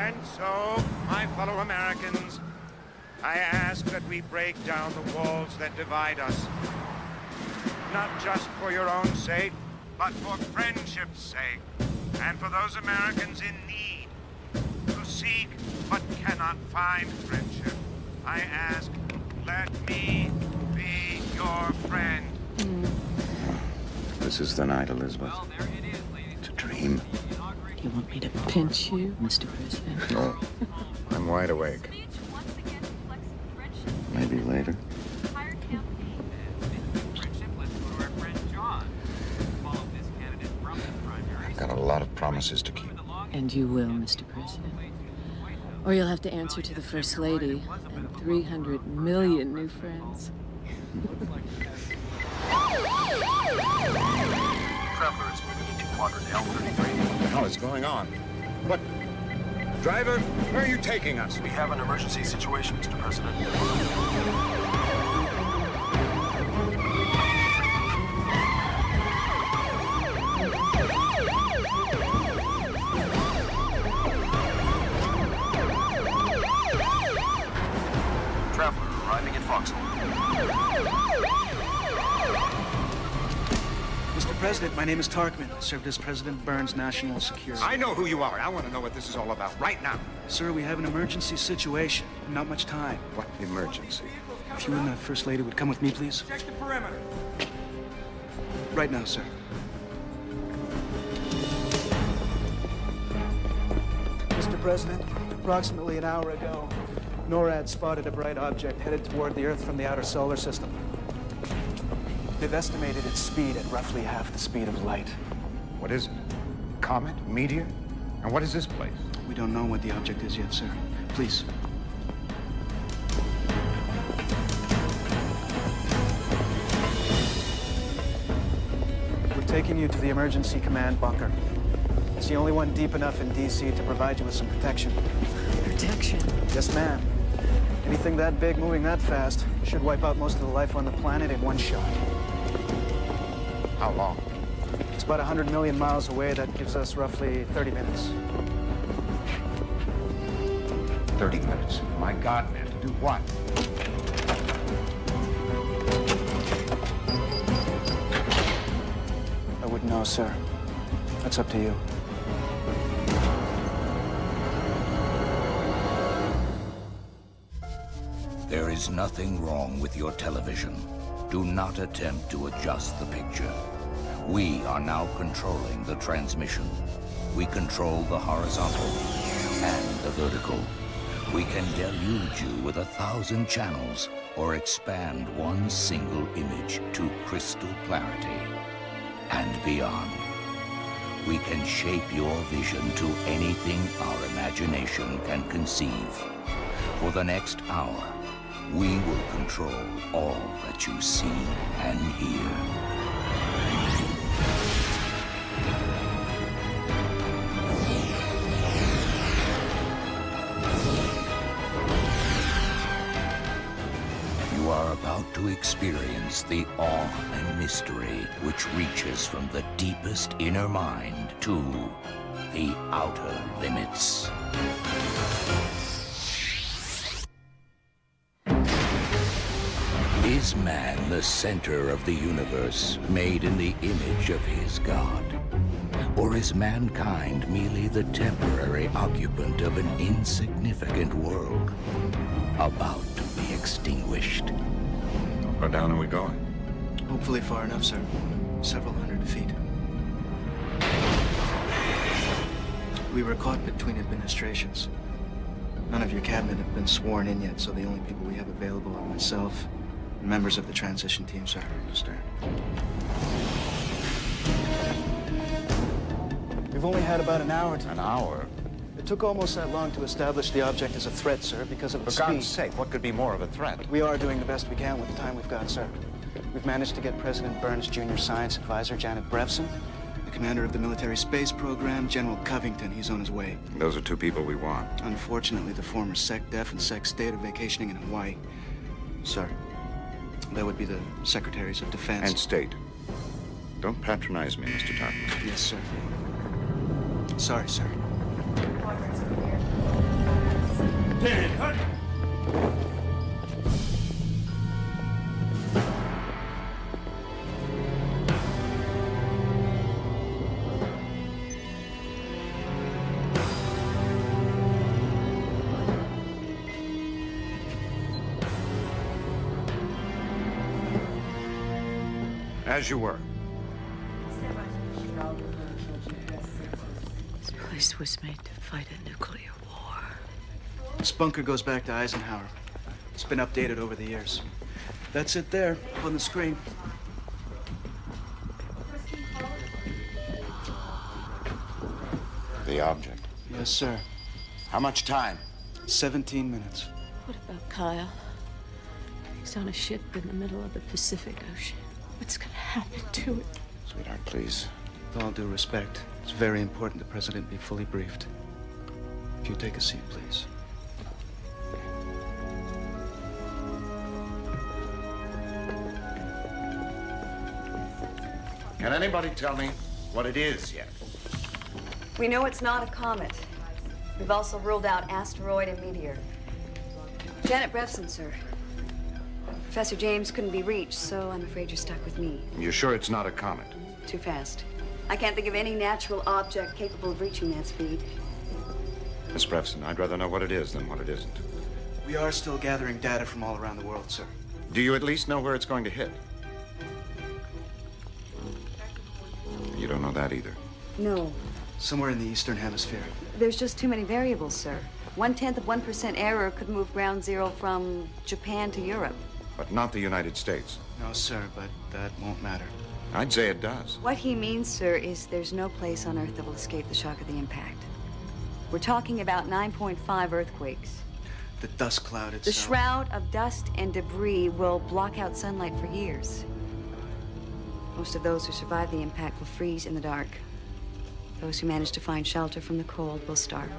And so, my fellow Americans, I ask that we break down the walls that divide us. Not just for your own sake, but for friendship's sake. And for those Americans in need, who seek but cannot find friendship. I ask, let me be your friend. This is the night, Elizabeth. It's a dream. You want me to pinch you, Mr. President? No, I'm wide awake. Maybe later. I've got a lot of promises to keep. And you will, Mr. President. Or you'll have to answer to the First Lady and 300 million new friends. Traveler is moving into quadrant L33. What the hell is going on? What? Driver, where are you taking us? We have an emergency situation, Mr. President. Traveler arriving in Foxhole. Mr. President, my name is Tarkman. I served as President Burns' National Security. I know who you are. I want to know what this is all about right now. Sir, we have an emergency situation. Not much time. What emergency? If you and the First Lady would come with me, please. Check the perimeter. Right now, sir. Mr. President, approximately an hour ago, NORAD spotted a bright object headed toward the Earth from the outer solar system. They've estimated its speed at roughly half the speed of light. What is it? Comet? Meteor? And what is this place? We don't know what the object is yet, sir. Please. We're taking you to the emergency command bunker. It's the only one deep enough in D.C. to provide you with some protection. Protection. Yes, ma'am. Anything that big moving that fast should wipe out most of the life on the planet in one shot. How long? It's about 100 million miles away. That gives us roughly 30 minutes. 30 minutes. My God, man, to do what? I wouldn't know, sir. That's up to you. There is nothing wrong with your television. Do not attempt to adjust the picture. We are now controlling the transmission. We control the horizontal and the vertical. We can deluge you with 1,000 channels or expand one single image to crystal clarity and beyond. We can shape your vision to anything our imagination can conceive. For the next hour, we will control all that you see and hear. You are about to experience the awe and mystery which reaches from the deepest inner mind to the outer limits. Is man the center of the universe, made in the image of his God? Or is mankind merely the temporary occupant of an insignificant world, about to be extinguished? Where down are we going? Hopefully far enough, sir. Several hundred feet. We were caught between administrations. None of your cabinet have been sworn in yet, so the only people we have available are myself and members of the transition team, sir. I understand. We've only had about an hour to... An hour? It took almost that long to establish the object as a threat, sir, because of For its God's speed. sake, what could be more of a threat? We are doing the best we can with the time we've got, sir. We've managed to get President Burns' junior science advisor, Janet Brevson, the commander of the military space program, General Covington. He's on his way. Those are two people we want. Unfortunately, the former SecDef and SecState are vacationing in Hawaii. Sir, that would be the secretaries of defense. And state. Don't patronize me, Mr. Tarkin. Yes, sir. Sorry, sir. As you were. This place was made to fight a nuclear war. This bunker goes back to Eisenhower. It's been updated over the years. That's it there, up on the screen. The object. Yes, sir. How much time? 17 minutes. What about Kyle? He's on a ship in the middle of the Pacific Ocean. What's gonna happen to it? Sweetheart, please. With all due respect, it's very important the president be fully briefed. If you take a seat, please. Can anybody tell me what it is yet? We know it's not a comet. We've also ruled out asteroid and meteor. Janet Brevson, sir. Professor James couldn't be reached, so I'm afraid you're stuck with me. You're sure it's not a comet? Too fast. I can't think of any natural object capable of reaching that speed. Miss Brevson, I'd rather know what it is than what it isn't. We are still gathering data from all around the world, sir. Do you at least know where it's going to hit? You don't know that either. No. Somewhere in the Eastern Hemisphere. There's just too many variables, sir. 1/10% error could move ground zero from Japan to Europe. But not the United States. No, sir, but that won't matter. I'd say it does. What he means, sir, is there's no place on Earth that will escape the shock of the impact. We're talking about 9.5 earthquakes. The dust cloud The itself. shroud of dust and debris will block out sunlight for years. Most of those who survive the impact will freeze in the dark. Those who manage to find shelter from the cold will starve.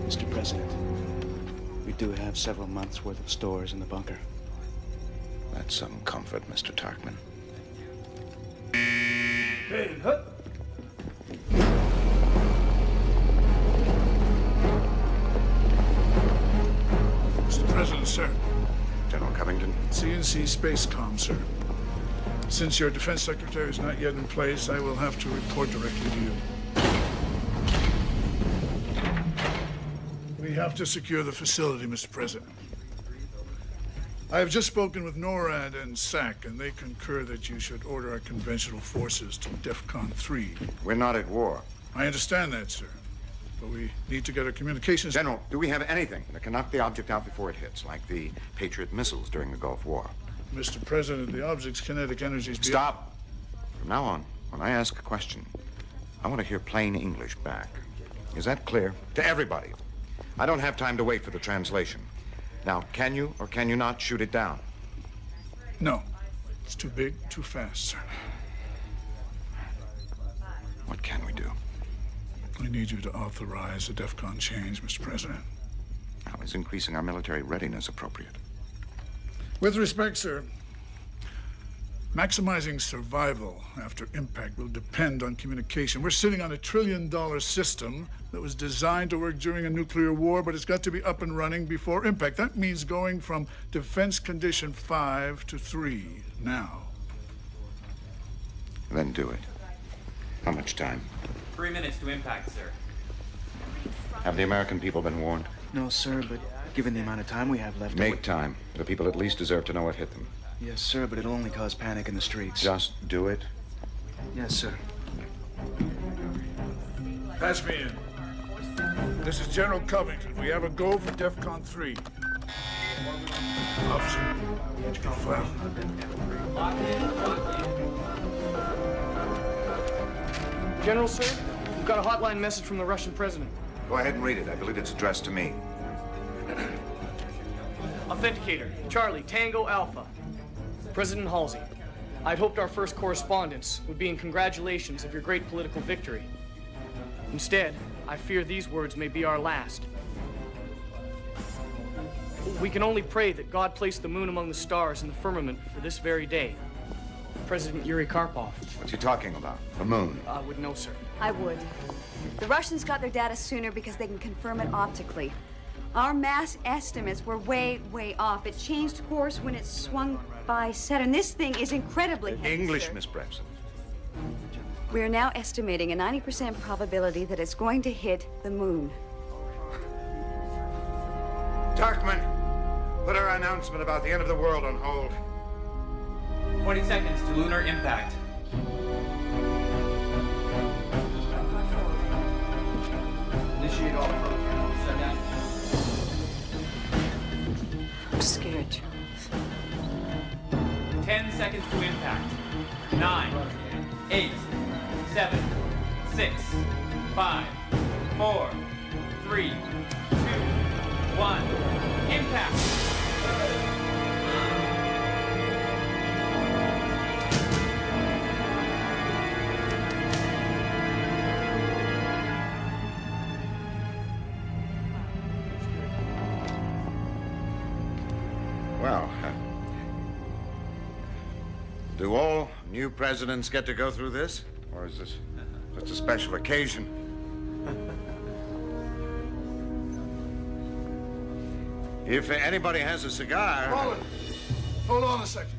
Mr. President, we do have several months' worth of stores in the bunker. That's some comfort, Mr. Tarkman. Mr. President, sir. General Covington? CNC Spacecom, sir. Since your defense secretary is not yet in place, I will have to report directly to you. We have to secure the facility, Mr. President. I have just spoken with NORAD and SAC, and they concur that you should order our conventional forces to DEFCON 3. We're not at war. I understand that, sir. But we need to get our communications... General, do we have anything that can knock the object out before it hits, like the Patriot missiles during the Gulf War? Mr. President, the object's kinetic energy is... Stop! From now on, when I ask a question, I want to hear plain English back. Is that clear? To everybody. I don't have time to wait for the translation. Now, can you or can you not shoot it down? No. It's too big, too fast, sir. What can we do? I need you to authorize a DEFCON change, Mr. President. How is increasing our military readiness appropriate? With respect, sir, maximizing survival after impact will depend on communication. We're sitting on $1 trillion system that was designed to work during a nuclear war, but it's got to be up and running before impact. That means going from defense condition 5 to 3 now. Then do it. How much time? 3 minutes to impact, sir. Have the American people been warned? No, sir, but given the amount of time we have left... Make time. The people at least deserve to know what hit them. Yes, sir, but it'll only cause panic in the streets. Just do it. Yes, sir. Patch me in. This is General Covington. We have a go for DEFCON 3. Officer, did you get a file? General, sir, we've got a hotline message from the Russian president. Go ahead and read it. I believe it's addressed to me. Authenticator, Charlie, Tango Alpha. President Halsey, I'd hoped our first correspondence would be in congratulations of your great political victory. Instead, I fear these words may be our last. We can only pray that God placed the moon among the stars in the firmament for this very day. President Yuri Karpov. What you talking about? The moon. I would know, sir. I would. The Russians got their data sooner because they can confirm it optically. Our mass estimates were way, way off. It changed course when it swung by Saturn. This thing is incredibly heavy, English, sir. Miss Brevson. We are now estimating a 90% probability that it's going to hit the moon. Darkman, put our announcement about the end of the world on hold. 20 seconds to lunar impact. Initiate all program. Set down. I'm scared, Charles. 10 seconds to impact. 9, 8, 7, 6, 5, 4, 3, 2, 1. Impact! Well, do all new presidents get to go through this? Or is this just a special occasion? If anybody has a cigar... Roland, hold on a second.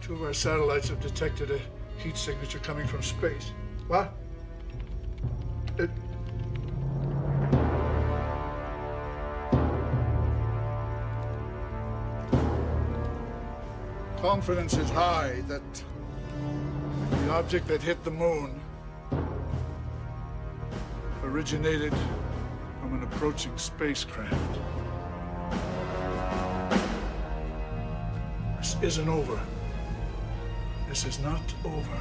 2 of our satellites have detected a heat signature coming from space. What? Confidence is high that the object that hit the moon originated from an approaching spacecraft. This isn't over. This is not over.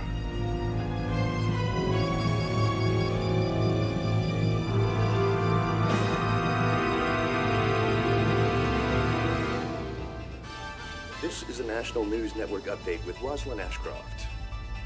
This is a National News Network update with Rosalind Ashcroft.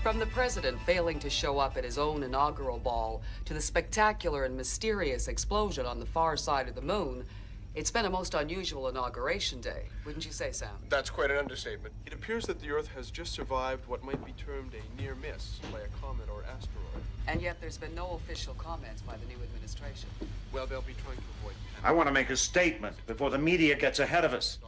From the president failing to show up at his own inaugural ball to the spectacular and mysterious explosion on the far side of the moon, it's been a most unusual inauguration day, wouldn't you say, Sam? That's quite an understatement. It appears that the Earth has just survived what might be termed a near miss by a comet or asteroid. And yet there's been no official comments by the new administration. Well, they'll be trying to avoid panic. I want to make a statement before the media gets ahead of us.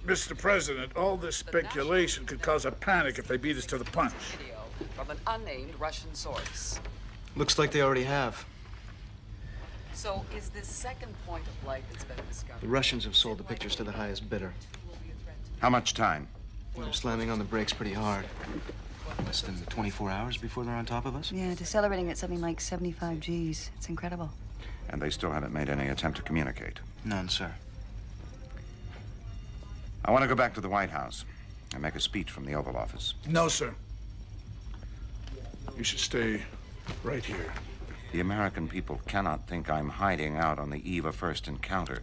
Mr. President, all this speculation could cause a panic if they beat us to the punch. Video from an unnamed Russian source. Looks like they already have. So is this second point of light that's been discovered? The Russians have sold the pictures to the highest bidder. How much time? They're slamming on the brakes pretty hard. Less than 24 hours before they're on top of us? Yeah, decelerating at something like 75 Gs. It's incredible. And they still haven't made any attempt to communicate. None, sir. I want to go back to the White House and make a speech from the Oval Office. No, sir. You should stay right here. The American people cannot think I'm hiding out on the eve of first encounter.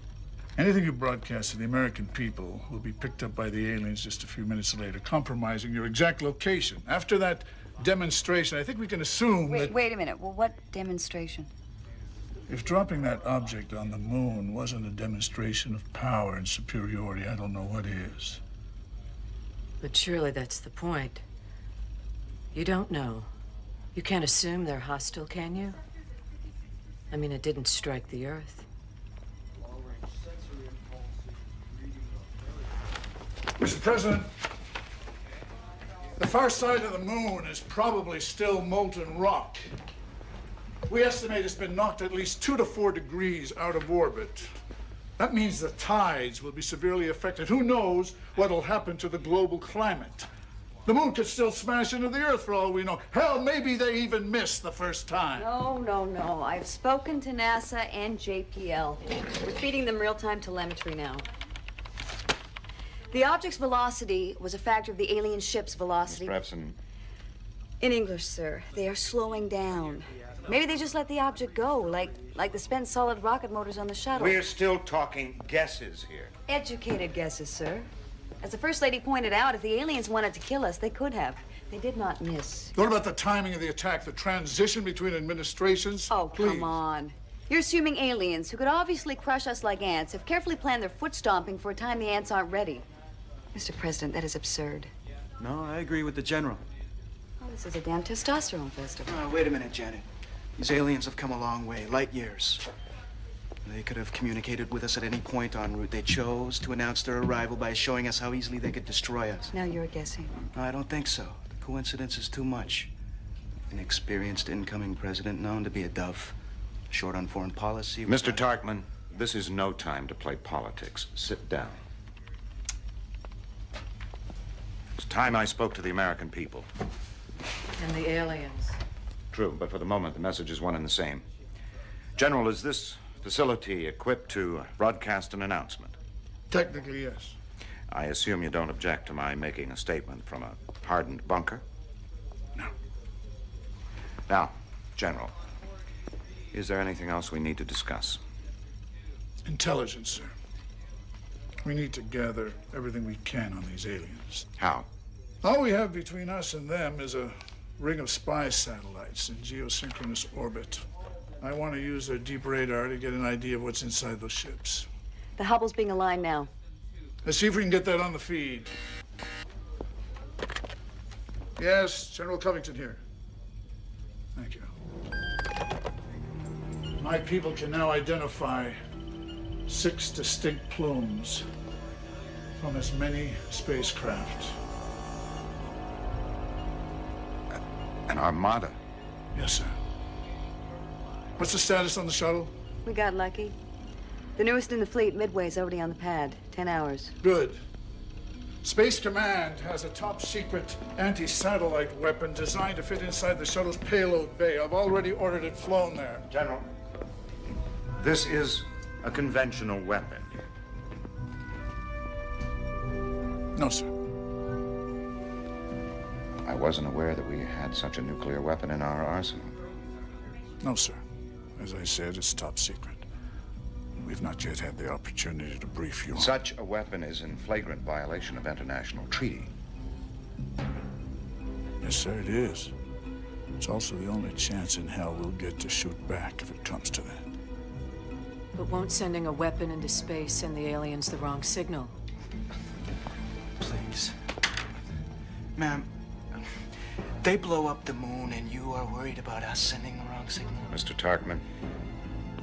Anything you broadcast to the American people will be picked up by the aliens just a few minutes later, compromising your exact location. After that demonstration, I think we can assume that... Wait a minute. Well, what demonstration? If dropping that object on the moon wasn't a demonstration of power and superiority, I don't know what is. But surely that's the point. You don't know. You can't assume they're hostile, can you? I mean, it didn't strike the Earth. Mr. President, the far side of the moon is probably still molten rock. We estimate it's been knocked at least 2 to 4 degrees out of orbit. That means the tides will be severely affected. Who knows what'll happen to the global climate? The moon could still smash into the Earth for all we know. Hell, maybe they even missed the first time. No. I've spoken to NASA and JPL. We're feeding them real-time telemetry now. The object's velocity was a factor of the alien ship's velocity. Miss Brevson, In English, sir, they are slowing down. Maybe they just let the object go, like the spent solid rocket motors on the shuttle. We're still talking guesses here. Educated guesses, sir. As the First Lady pointed out, if the aliens wanted to kill us, they could have. They did not miss. What about the timing of the attack, the transition between administrations? Oh, Please. come on. You're assuming aliens, who could obviously crush us like ants, have carefully planned their foot stomping for a time the ants aren't ready. Mr. President, that is absurd. No, I agree with the General. Oh, this is a damn testosterone festival. Wait a minute, Janet. These aliens have come a long way, light years. They could have communicated with us at any point en route. They chose to announce their arrival by showing us how easily they could destroy us. Now you're guessing. No, I don't think so. The coincidence is too much. An experienced incoming president known to be a dove. Short on foreign policy. Mr. Tarkman, this is no time to play politics. Sit down. It's time I spoke to the American people. And the aliens. True, but for the moment, the message is one and the same. General, is this facility equipped to broadcast an announcement? Technically, yes. I assume you don't object to my making a statement from a hardened bunker? No. Now, General, is there anything else we need to discuss? Intelligence, sir. We need to gather everything we can on these aliens. How? All we have between us and them is a ring of spy satellites in geosynchronous orbit. I want to use their deep radar to get an idea of what's inside those ships. The Hubble's being aligned now. Let's see if we can get that on the feed. Yes, General Covington here. Thank you. My people can now identify 6 distinct plumes from as many spacecraft. An armada? Yes, sir. What's the status on the shuttle? We got lucky. The newest in the fleet, Midway's already on the pad. 10 hours. Good. Space Command has a top-secret anti-satellite weapon designed to fit inside the shuttle's payload bay. I've already ordered it flown there. General, this is a conventional weapon. No, sir. I wasn't aware that we had such a nuclear weapon in our arsenal. No, sir. As I said, it's top secret. We've not yet had the opportunity to brief you on. Such a weapon is in flagrant violation of international treaty. Yes, sir, it is. It's also the only chance in hell we'll get to shoot back if it comes to that. But won't sending a weapon into space send the aliens the wrong signal? Please. Ma'am, they blow up the moon and you are worried about us sending the wrong signal? Mr. Tarkman.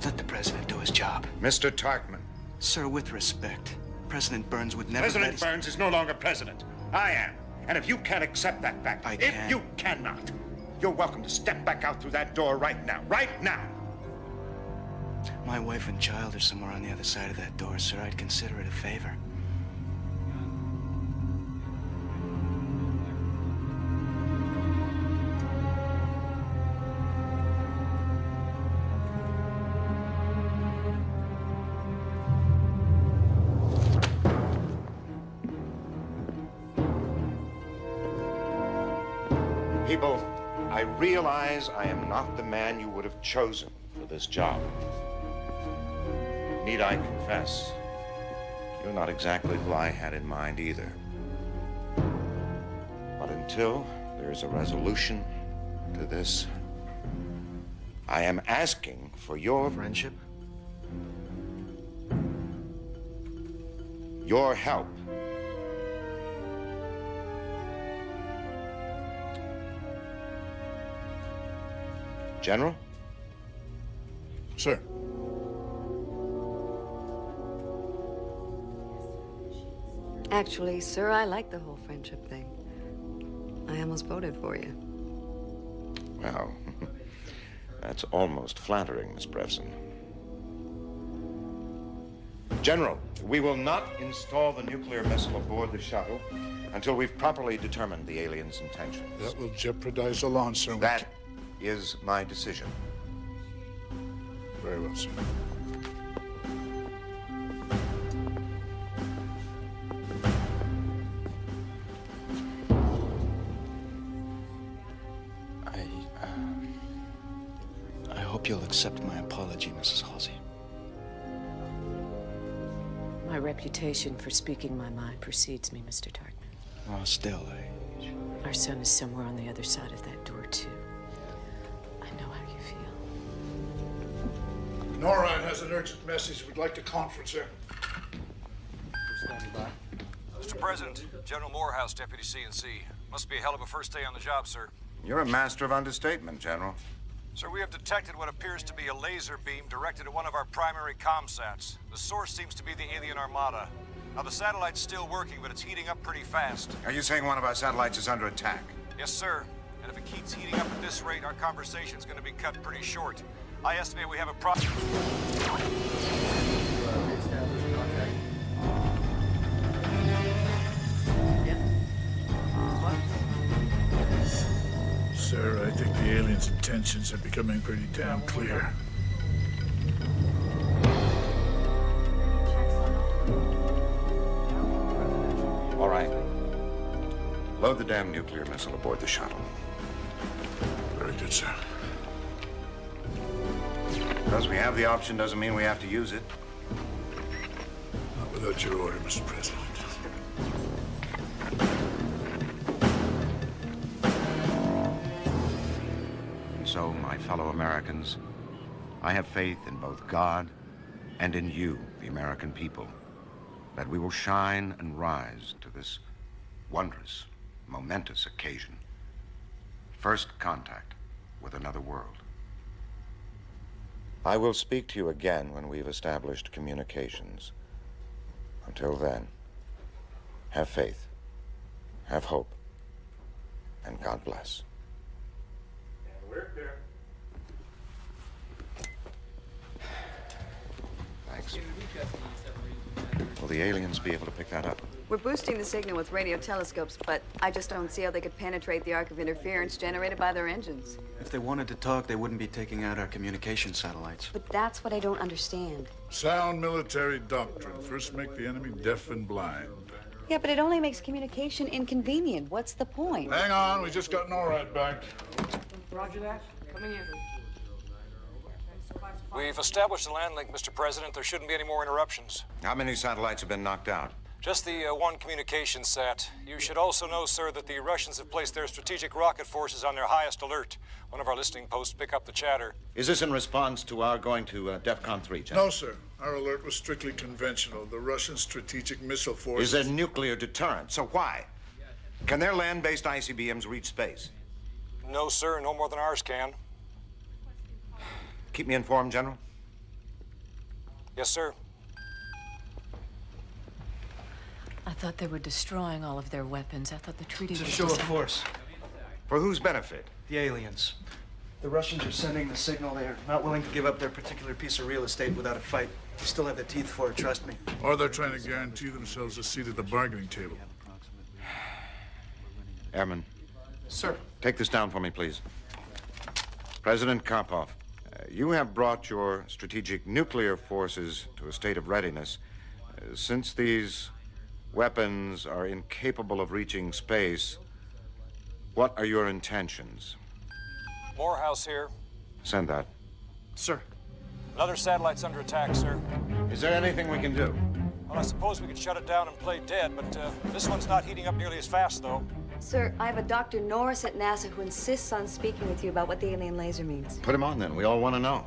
Let the president do his job. Mr. Tarkman. Sir, with respect, President Burns would never President Burns is no longer president. I am. And if you can't accept that fact, if you cannot, you're welcome to step back out through that door right now. Right now! My wife and child are somewhere on the other side of that door, sir. I'd consider it a favor. People, I realize I am not the man you would have chosen for this job. Need I confess, you're not exactly who I had in mind either. But until there is a resolution to this, I am asking for your friendship, your help. General? Sir. Actually, sir, I like the whole friendship thing. I almost voted for you. Well, that's almost flattering, Miss Brevson. General, we will not install the nuclear missile aboard the shuttle until we've properly determined the aliens' intentions. That will jeopardize the launch, sir. That is my decision. Very well, sir. accept my apology, Mrs. Halsey. My reputation for speaking my mind precedes me, Mr. Tartman. Oh, still, Our son is somewhere on the other side of that door, too. I know how you feel. NORAD has an urgent message. We'd like to conference her. Mr. President, General Morehouse, Deputy CNC. Must be a hell of a first day on the job, sir. You're a master of understatement, General. Sir, we have detected what appears to be a laser beam directed at one of our primary comsats. The source seems to be the alien armada. Now, the satellite's still working, but it's heating up pretty fast. Are you saying one of our satellites is under attack? Yes, sir. And if it keeps heating up at this rate, our conversation's going to be cut pretty short. I estimate we have a Sir, I think the aliens' intentions are becoming pretty damn clear. All right. Load the damn nuclear missile aboard the shuttle. Very good, sir. Because we have the option doesn't mean we have to use it. Not without your order, Mr. President. So, my fellow Americans, I have faith in both God and in you, the American people, that we will shine and rise to this wondrous, momentous occasion. First contact with another world. I will speak to you again when we've established communications. Until then, have faith, have hope, and God bless. We're clear. Thanks. Will the aliens be able to pick that up? We're boosting the signal with radio telescopes, but I just don't see how they could penetrate the arc of interference generated by their engines. If they wanted to talk, they wouldn't be taking out our communication satellites. But that's what I don't understand. Sound military doctrine. First make the enemy deaf and blind. Yeah, but it only makes communication inconvenient. What's the point? Hang on, we just got NORAD back. Roger that. Coming in. We've established a land link, Mr. President. There shouldn't be any more interruptions. How many satellites have been knocked out? Just the one communication sat. You should also know, sir, that the Russians have placed their strategic rocket forces on their highest alert. One of our listening posts pick up the chatter. Is this in response to our going to DEFCON 3, General? No, sir. Our alert was strictly conventional. The Russian strategic missile force is a nuclear deterrent. So why? Can their land-based ICBMs reach space? No, sir. No more than ours can. Keep me informed, General. Yes, sir. I thought they were destroying all of their weapons. I thought the treaty It's a was show of designed- force. For whose benefit? The aliens. The Russians are sending the signal. They're not willing to give up their particular piece of real estate without a fight. They still have the teeth for it, trust me. Or they're trying to guarantee themselves a seat at the bargaining table. Airman. Sir. Take this down for me, please. President Karpov, you have brought your strategic nuclear forces to a state of readiness. Since these weapons are incapable of reaching space, what are your intentions? Morehouse here. Send that. Sir. Another satellite's under attack, sir. Is there anything we can do? Well, I suppose we could shut it down and play dead, but this one's not heating up nearly as fast, though. Sir, I have a Dr. Norris at NASA who insists on speaking with you about what the alien laser means. Put him on, then. We all want to know.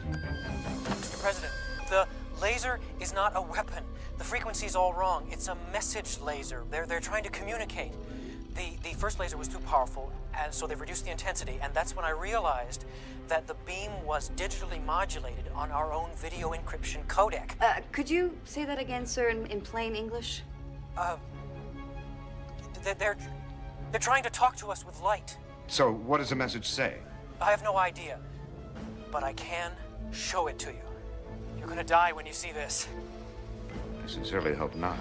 Mr. President, the laser is not a weapon. The frequency's all wrong. It's a message laser. They're trying to communicate. The first laser was too powerful, and so they've reduced the intensity, and that's when I realized that the beam was digitally modulated on our own video encryption codec. Could you say that again, sir, in plain English? They're trying to talk to us with light. So, what does the message say? I have no idea, but I can show it to you. You're gonna die when you see this. I sincerely hope not.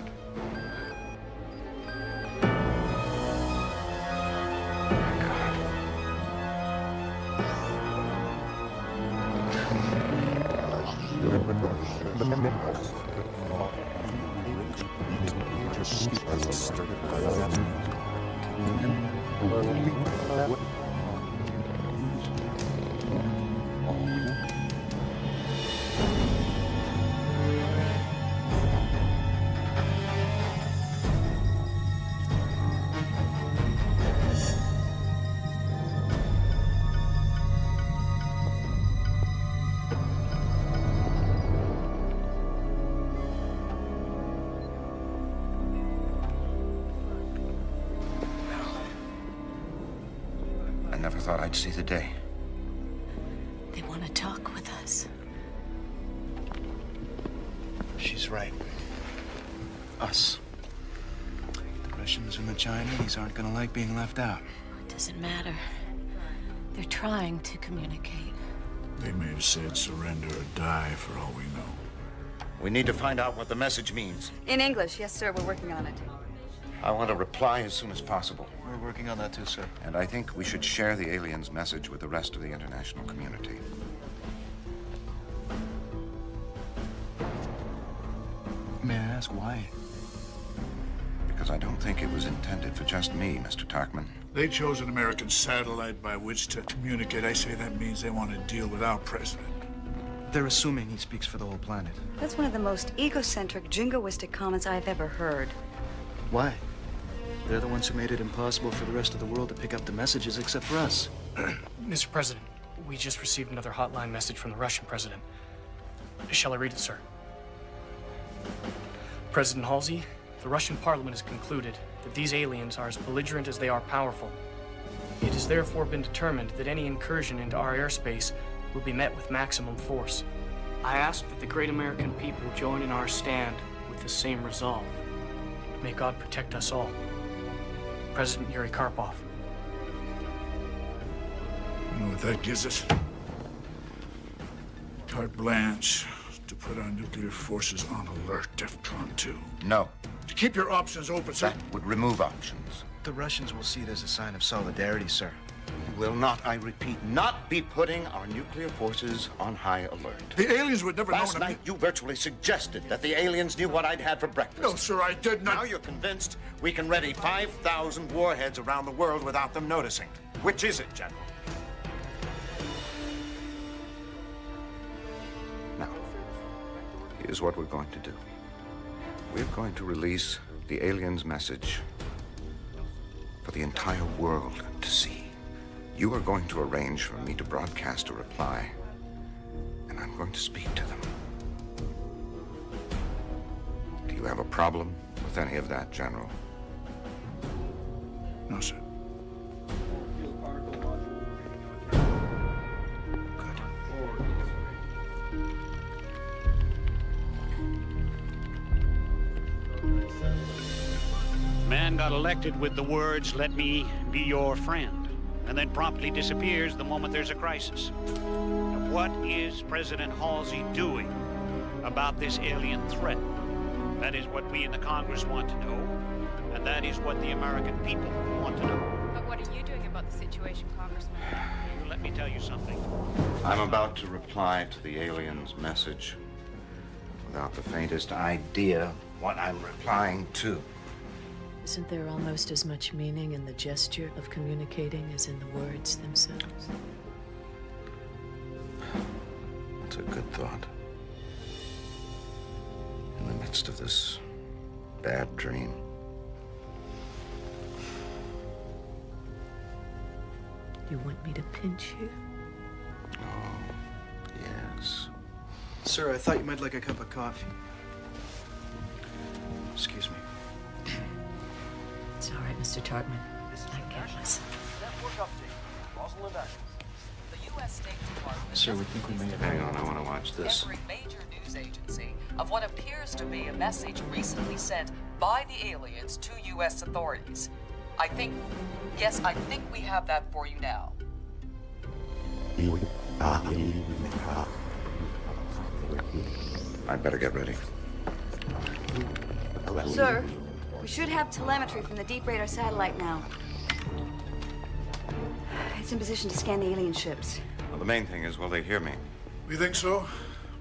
thought I'd see the day. They want to talk with us. She's right. Us. The Russians and the Chinese aren't gonna like being left out. It doesn't matter. They're trying to communicate. They may have said surrender or die for all we know. We need to find out what the message means. In English, yes, sir. We're working on it. I want a reply as soon as possible. We're working on that too, sir. And I think we should share the aliens' message with the rest of the international community. May I ask why? Because I don't think it was intended for just me, Mr. Tarkman. They chose an American satellite by which to communicate. I say that means they want to deal with our president. They're assuming he speaks for the whole planet. That's one of the most egocentric, jingoistic comments I've ever heard. Why? They're the ones who made it impossible for the rest of the world to pick up the messages except for us. Mr. President, we just received another hotline message from the Russian president. Shall I read it, sir? President Halsey, the Russian parliament has concluded that these aliens are as belligerent as they are powerful. It has therefore been determined that any incursion into our airspace will be met with maximum force. I ask that the great American people join in our stand with the same resolve. May God protect us all. President Yuri Karpov. You know what that gives us? Carte blanche to put our nuclear forces on alert, DEFCON 2. No. To keep your options open, sir. That would remove options. The Russians will see it as a sign of solidarity, sir. Will not, I repeat, not be putting our nuclear forces on high alert. The aliens would never know. Last night, you virtually suggested that the aliens knew what I'd had for breakfast. No, sir, I did not. Now you're convinced we can ready 5,000 warheads around the world without them noticing. Which is it, General? Now, here's what we're going to do. We're going to release the aliens' message for the entire world to see. You are going to arrange for me to broadcast a reply, and I'm going to speak to them. Do you have a problem with any of that, General? No, sir. Man got elected with the words, "Let me be your friend," and then promptly disappears the moment there's a crisis. Now, what is President Halsey doing about this alien threat? That is what we in the Congress want to know, and that is what the American people want to know. But what are you doing about the situation, Congressman? Let me tell you something. I'm about to reply to the aliens' message without the faintest idea what I'm replying to. Isn't there almost as much meaning in the gesture of communicating as in the words themselves? It's a good thought. In the midst of this bad dream. You want me to pinch you? Oh, yes. Sir, I thought you might like a cup of coffee. Excuse me. It's all right, Mr. Tartman. I can't listen. Network update. Rosalind Atkins. The U.S. State Department Sir, we think we may have... Hang on, I want to watch this. every major news agency of what appears to be a message recently sent by the aliens to U.S. authorities. I think we have that for you now. I'd better get ready. Sir, we should have telemetry from the Deep Radar satellite now. It's in position to scan the alien ships. Well, the main thing is, will they hear me? You think so?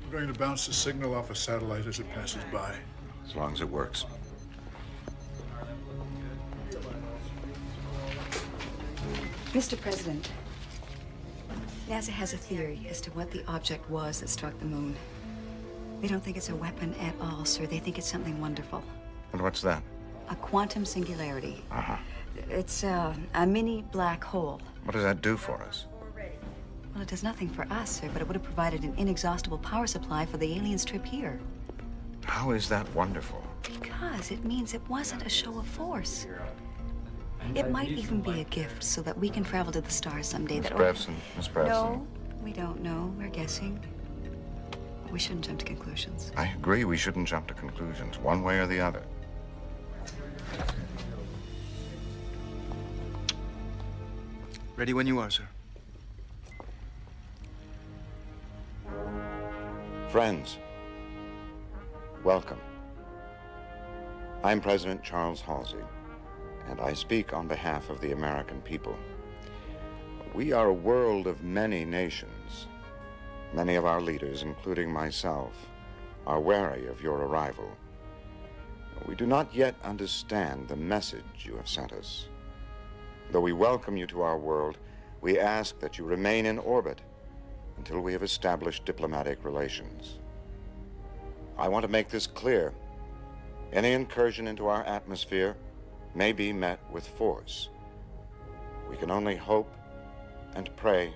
We're going to bounce the signal off a satellite as it passes by. As long as it works. Mr. President, NASA has a theory as to what the object was that struck the moon. They don't think it's a weapon at all, sir. They think it's something wonderful. And what's that? A quantum singularity. Uh-huh. It's a mini black hole. What does that do for us? Well, it does nothing for us, sir, but it would have provided an inexhaustible power supply for the aliens' trip here. How is that wonderful? Because it means it wasn't a show of force. It might even be a gift so that we can travel to the stars someday. Miss Brevson, Miss Brevson. No, we don't know. We're guessing. We shouldn't jump to conclusions. I agree we shouldn't jump to conclusions, one way or the other. Ready when you are, sir. Friends, welcome. I'm President Charles Halsey, and I speak on behalf of the American people. We are a world of many nations. Many of our leaders, including myself, are wary of your arrival. We do not yet understand the message you have sent us. Though we welcome you to our world, we ask that you remain in orbit until we have established diplomatic relations. I want to make this clear. Any incursion into our atmosphere may be met with force. We can only hope and pray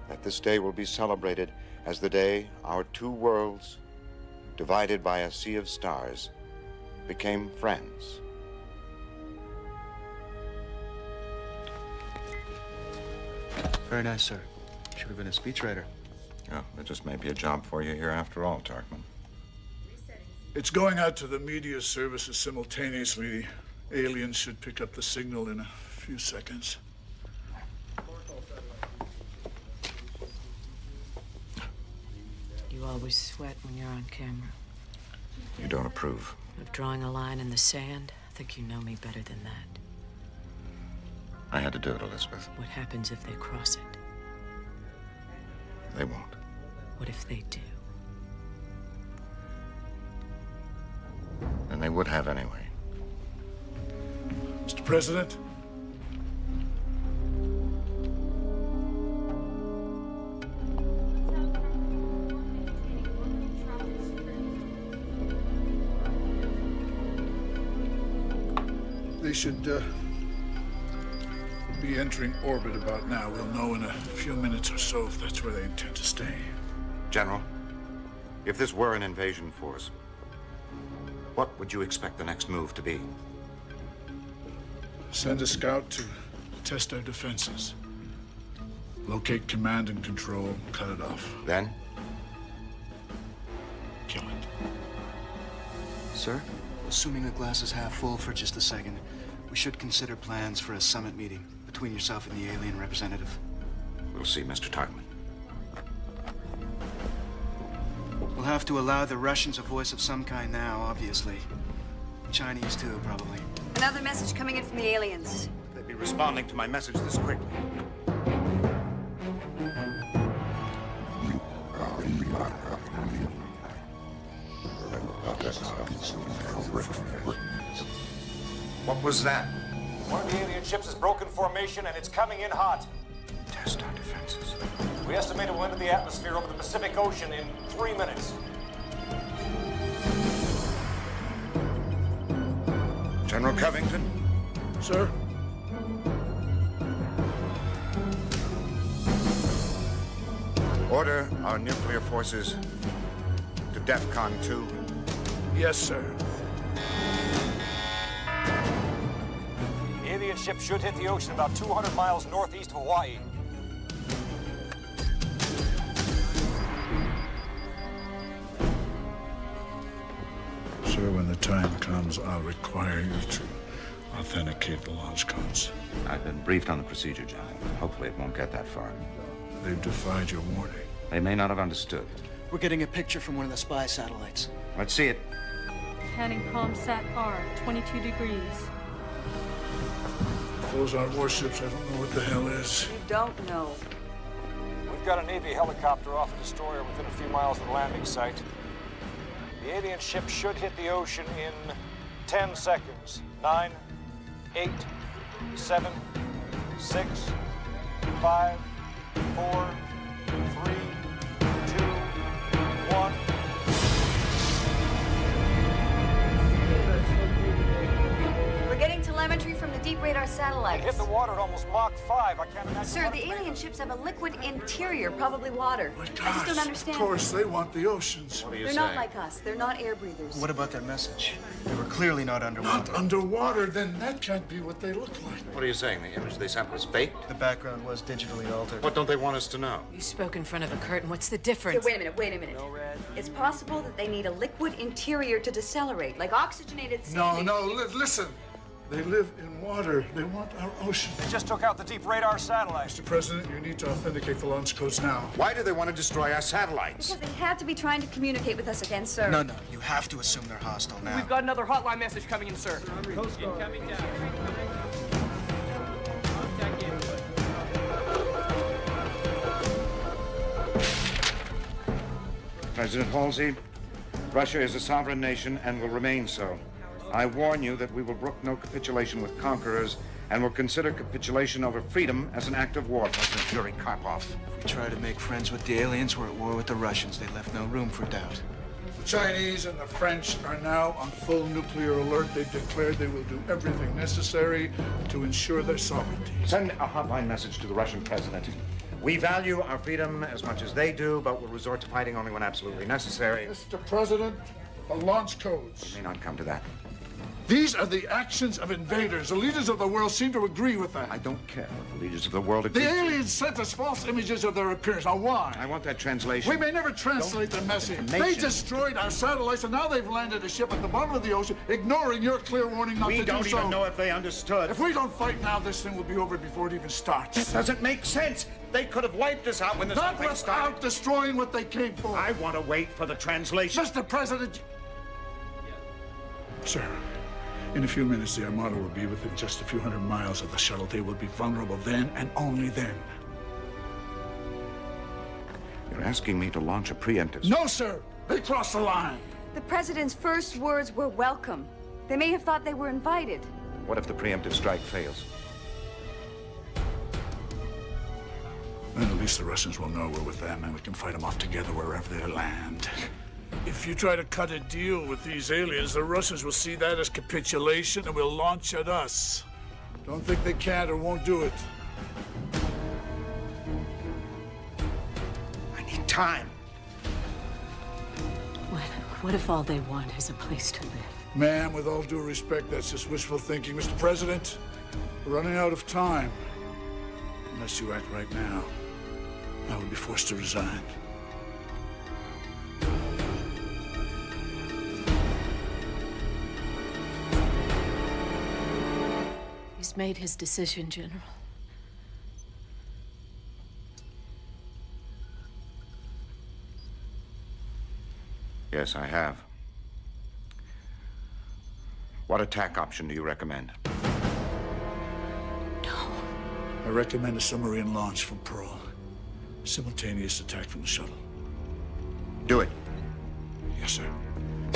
that this day will be celebrated as the day our two worlds, divided by a sea of stars, became friends. Very nice, sir. Should have been a speechwriter. Oh, there just may be a job for you here after all, Tarkman. It's going out to the media services simultaneously. The aliens should pick up the signal in a few seconds. You always sweat when you're on camera. You don't approve. Of drawing a line in the sand? I think you know me better than that. I had to do it, Elizabeth. What happens if they cross it? They won't. What if they do? And they would have anyway. Mr. President? They should be entering orbit about now. We'll know in a few minutes or so if that's where they intend to stay. General, if this were an invasion force, what would you expect the next move to be? Send a scout to test our defenses. Locate command and control, cut it off. Then? Kill it. Sir, assuming the glass is half full for just a second, we should consider plans for a summit meeting between yourself and the alien representative. We'll see, Mr. Tarkman. We'll have to allow the Russians a voice of some kind now, obviously. Chinese, too, probably. Another message coming in from the aliens. They'd be responding to my message this quickly. What was that? One of the alien ships has broken formation and it's coming in hot. Test our defenses. We estimate it will enter the atmosphere over the Pacific Ocean in 3 minutes. General Covington? Sir? Order our nuclear forces to DEFCON 2. Yes, sir. The alien ship should hit the ocean about 200 miles northeast of Hawaii. Sir, when the time comes, I'll require you to authenticate the launch codes. I've been briefed on the procedure, General. Hopefully it won't get that far. They've defied your warning. They may not have understood. We're getting a picture from one of the spy satellites. Let's see it. Scanning ComSat R, 22 degrees. If those aren't warships, I don't know what the hell is. You don't know. We've got a Navy helicopter off a destroyer within a few miles of the landing site. The alien ship should hit the ocean in 10 seconds. 9, 8, 7, 6, 5, 4, 3, 2, 1. We're getting telemetry from the deep radar It satellites. hit the water at almost Mach 5. I can't imagine. Sir, what the it's made alien of. ships have a liquid interior, probably water. I just don't understand. Of course, they want the oceans. What do you They're say? not like us. They're not air breathers. What about their message? They were clearly not underwater. Not underwater, then that can't be what they look like. What are you saying? The image they sent was faked? The background was digitally altered. What don't they want us to know? You spoke in front of a curtain. What's the So difference? wait a minute. It's possible that they need a liquid interior to decelerate, like oxygenated sand. No, listen. They live in water. They want our ocean. They just took out the deep radar satellite. Mr. President, you need to authenticate the launch codes now. Why do they want to destroy our satellites? Because they had to be trying to communicate with us again, sir. No, you have to assume they're hostile now. We've got another hotline message coming in, sir. Incoming down. Contact input. President Halsey, Russia is a sovereign nation and will remain so. I warn you that we will brook no capitulation with conquerors and will consider capitulation over freedom as an act of war. President Yuri Karpov. If we try to make friends with the aliens, we're at war with the Russians. They left no room for doubt. The Chinese and the French are now on full nuclear alert. They've declared they will do everything necessary to ensure their sovereignty. Send a hotline message to the Russian president. We value our freedom as much as they do, but will resort to fighting only when absolutely necessary. Mr. President, the launch codes. It may not come to that. These are the actions of invaders. The leaders of the world seem to agree with that. I don't care what the leaders of the world agree. The aliens sent us false images of their appearance. Now, why? I want that translation. We may never translate the message. They destroyed our satellites, and now they've landed a ship at the bottom of the ocean, ignoring your clear warning not to do so. We don't even know if they understood. If we don't fight now, this thing will be over before it even starts. That doesn't make sense. They could have wiped us out when this Not whole thing started. without destroying what they came for. I want to wait for the translation. Mr. President. Sir, in a few minutes, the Armada will be within just a few hundred miles of the shuttle. They will be vulnerable then and only then. You're asking me to launch a preemptive... No, sir. They crossed the line. The president's first words were welcome. They may have thought they were invited. What if the preemptive strike fails? Then at least the Russians will know we're with them and we can fight them off together wherever they land. If you try to cut a deal with these aliens, the Russians will see that as capitulation and will launch at us. Don't think they can't or won't do it. I need time. What if all they want is a place to live? Ma'am, with all due respect, that's just wishful thinking. Mr. President, we're running out of time. Unless you act right now, I will be forced to resign. He's made his decision, General. Yes, I have. What attack option do you recommend? I recommend a submarine launch from Pearl. Simultaneous attack from the shuttle. Do it. Yes, sir.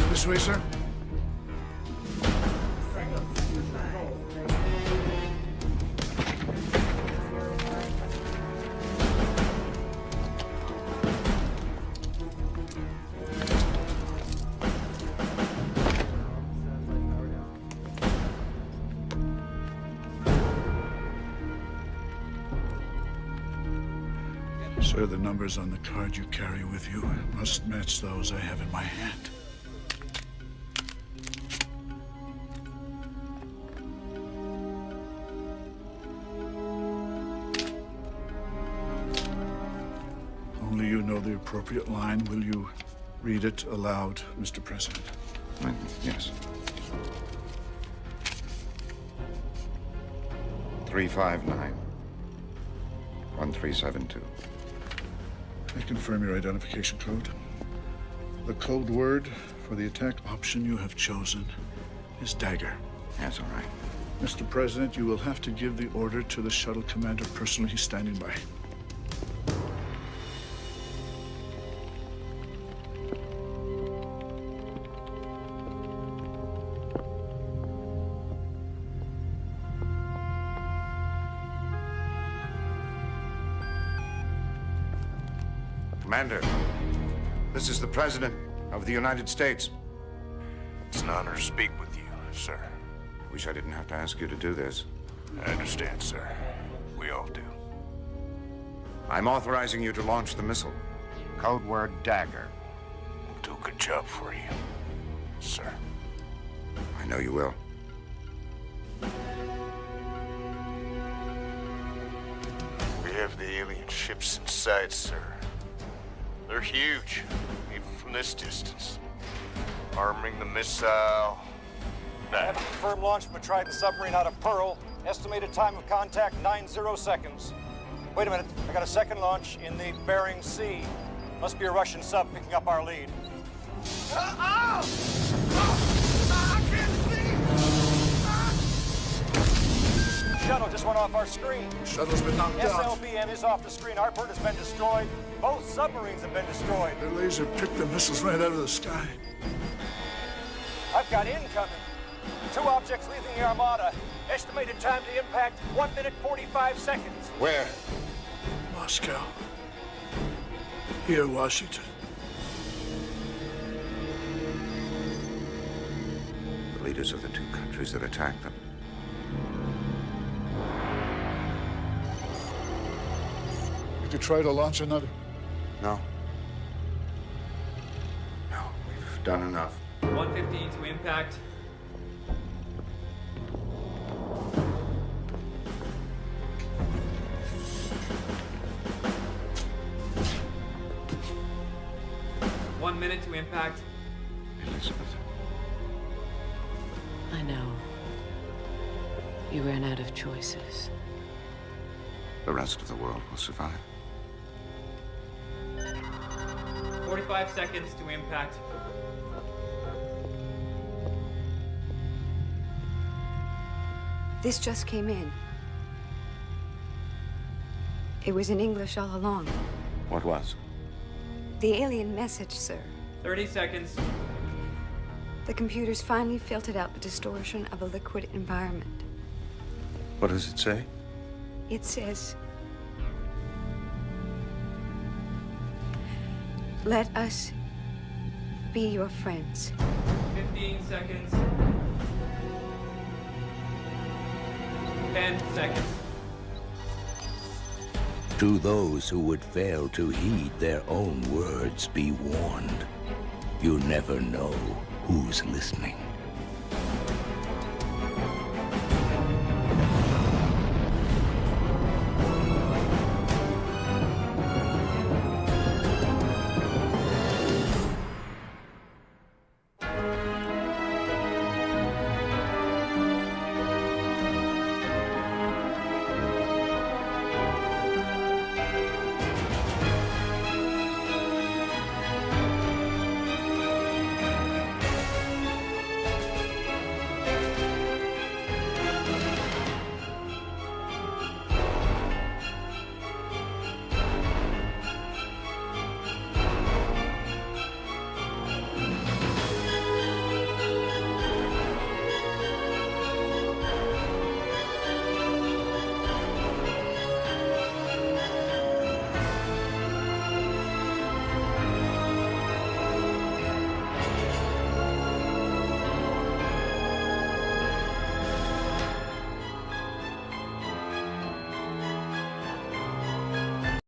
This way, sir. Sir, the numbers on the card you carry with you must match those I have in my hand. Only you know the appropriate line. Will you read it aloud, Mr. President? Yes. 359 1372. I confirm your identification code. The code word for the attack option you have chosen is Dagger. That's all right. Mr. President, you will have to give the order to the shuttle commander personally. He's standing by. Commander, this is the President of the United States. It's an honor to speak with you, sir. Wish I didn't have to ask you to do this. I understand, sir. We all do. I'm authorizing you to launch the missile. Code word Dagger. I'll do a good job for you, sir. I know you will. We have the alien ships in sight, sir. They're huge, even from this distance. Arming the missile. I have a confirmed launch from a Trident submarine out of Pearl. Estimated time of contact, 90 seconds. Wait a minute, I got a second launch in the Bering Sea. Must be a Russian sub picking up our lead. Shuttle just went off our screen. Shuttle's been knocked out. SLBM is off the screen. Harper has been destroyed. Both submarines have been destroyed. Their laser picked the missiles right out of the sky. I've got incoming. 2 objects leaving the Armada. Estimated time to impact, 1 minute 45 seconds. Where? Moscow. Here, Washington. The leaders of the 2 countries that attacked them. You could try to launch another. No. No, we've done enough. 115 to impact. One minute to impact. Elizabeth. I know. You ran out of choices. The rest of the world will survive. 45 seconds to impact. This just came in. It was in English all along. What was? The alien message, sir. 30 seconds. The computers finally filtered out the distortion of a liquid environment. What does it say? It says, "Let us be your friends." 15 seconds. 10 seconds. To those who would fail to heed their own words, be warned. You never know who's listening.